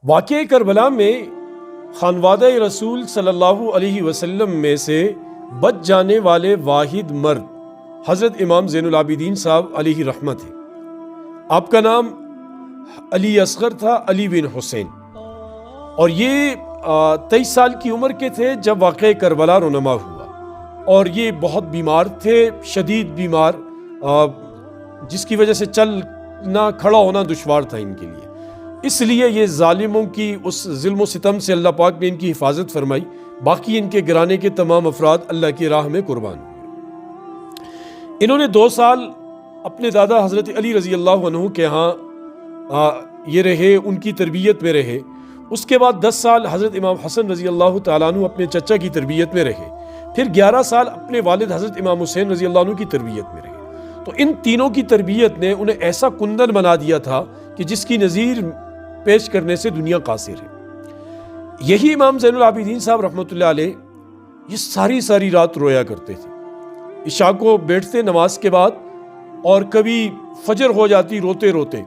واقعہ کربلا میں خانوادہ رسول صلی اللہ علیہ وسلم میں سے بچ جانے والے واحد مرد حضرت امام زین العابدین صاحب علیہ رحمت ہے۔ آپ کا نام علی اصغر تھا، علی بن حسین، اور یہ 23 سال کی عمر کے تھے جب واقعہ کربلا رونما ہوا، اور یہ بہت بیمار تھے، شدید بیمار، جس کی وجہ سے چلنا کھڑا ہونا دشوار تھا ان کے لیے۔ اس لیے یہ ظالموں کی اس ظلم و ستم سے اللہ پاک نے ان کی حفاظت فرمائی، باقی ان کے گھرانے کے تمام افراد اللہ کی راہ میں قربان ہوئے۔ انہوں نے 2 سال اپنے دادا حضرت علی رضی اللہ عنہ کے ہاں یہ رہے، ان کی تربیت میں رہے۔ اس کے بعد 10 سال حضرت امام حسن رضی اللہ تعالیٰ عنہ اپنے چچا کی تربیت میں رہے، پھر 11 سال اپنے والد حضرت امام حسین رضی اللہ عنہ کی تربیت میں رہے۔ تو ان تینوں کی تربیت نے انہیں ایسا کندن بنا دیا تھا کہ جس کی نظیر پیش کرنے سے دنیا قاصر ہے۔ یہی امام زین العابدین صاحب رحمۃ اللہ علیہ یہ ساری رات رویا کرتے تھے۔ عشاء کو بیٹھتے نماز کے بعد، اور کبھی فجر ہو جاتی روتے روتے۔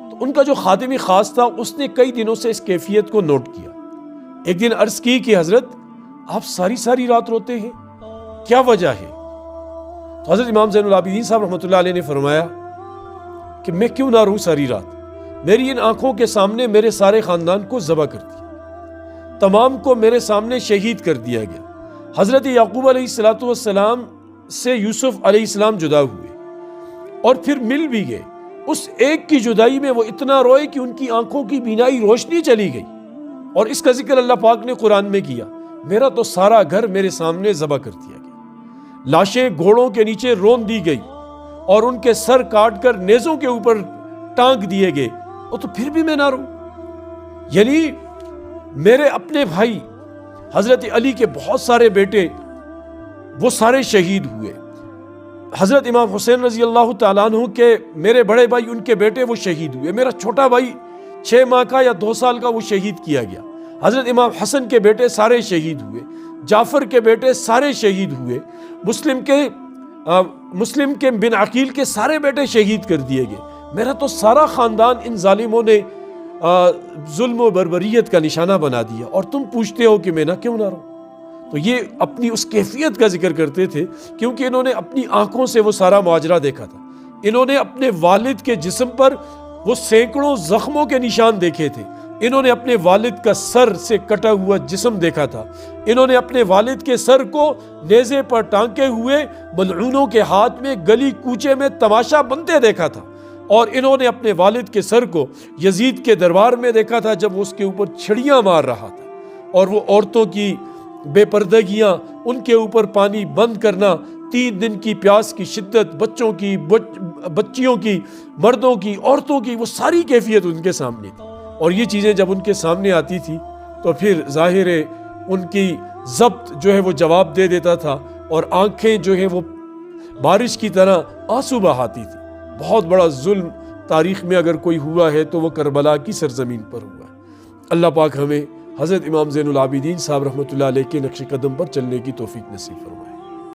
تو ان کا جو خادم خاص تھا اس نے کئی دنوں سے اس کیفیت کو نوٹ کیا۔ ایک دن عرض کی کہ حضرت آپ ساری رات روتے ہیں، کیا وجہ ہے؟ تو حضرت امام زین العابدین صاحب رحمۃ اللہ علیہ نے فرمایا کہ میں کیوں نہ روؤں ساری رات؟ میری ان آنکھوں کے سامنے میرے سارے خاندان کو ذبح کر دیا، تمام کو میرے سامنے شہید کر دیا گیا۔ حضرت یعقوب علیہ السلام سے یوسف علیہ السلام جدا ہوئے اور پھر مل بھی گئے۔ اس ایک کی جدائی میں وہ اتنا روئے کہ ان کی آنکھوں کی بینائی روشنی چلی گئی، اور اس کا ذکر اللہ پاک نے قرآن میں کیا، میرا تو سارا گھر میرے سامنے ذبح کر دیا گیا۔ لاشیں گھوڑوں کے نیچے رون دی گئی اور ان کے سر کاٹ کر نیزوں کے اوپر ٹانگ دیے گئے، تو پھر بھی میں نہ رہوں؟ یعنی میرے اپنے بھائی حضرت علی کے بہت سارے بیٹے وہ سارے شہید ہوئے۔ حضرت امام حسین رضی اللہ تعالیٰ عنہ کے میرے بڑے بھائی، ان کے بیٹے وہ شہید ہوئے۔ میرا چھوٹا بھائی 6 ماہ کا یا 2 سال کا وہ شہید کیا گیا۔ حضرت امام حسن کے بیٹے سارے شہید ہوئے، جعفر کے بیٹے سارے شہید ہوئے، مسلم کے بن عقیل کے سارے بیٹے شہید کر دیے گئے۔ میرا تو سارا خاندان ان ظالموں نے ظلم و بربریت کا نشانہ بنا دیا، اور تم پوچھتے ہو کہ میں نہ کیوں نہ رہوں؟ تو یہ اپنی اس کیفیت کا ذکر کرتے تھے، کیونکہ انہوں نے اپنی آنکھوں سے وہ سارا ماجرا دیکھا تھا۔ انہوں نے اپنے والد کے جسم پر وہ سینکڑوں زخموں کے نشان دیکھے تھے۔ انہوں نے اپنے والد کا سر سے کٹا ہوا جسم دیکھا تھا۔ انہوں نے اپنے والد کے سر کو نیزے پر ٹانکے ہوئے ملعونوں کے ہاتھ میں گلی کوچے میں تماشا بنتے دیکھا تھا، اور انہوں نے اپنے والد کے سر کو یزید کے دربار میں دیکھا تھا جب وہ اس کے اوپر چھڑیاں مار رہا تھا، اور وہ عورتوں کی بے پردگیاں، ان کے اوپر پانی بند کرنا، 3 دن کی پیاس کی شدت، بچوں کی، بچیوں کی، مردوں کی، عورتوں کی، وہ ساری کیفیت ان کے سامنے تھی۔ اور یہ چیزیں جب ان کے سامنے آتی تھی تو پھر ظاہر ہے ان کی ضبط جو ہے وہ جواب دے دیتا تھا، اور آنکھیں جو ہے وہ بارش کی طرح آنسو بہاتی تھی۔ بہت بڑا ظلم تاریخ میں اگر کوئی ہوا ہے تو وہ کربلا کی سرزمین پر ہوا ہے۔ اللہ پاک ہمیں حضرت امام زین العابدین صاحب رحمۃ اللہ علیہ کے نقش قدم پر چلنے کی توفیق نصیب فرمائے۔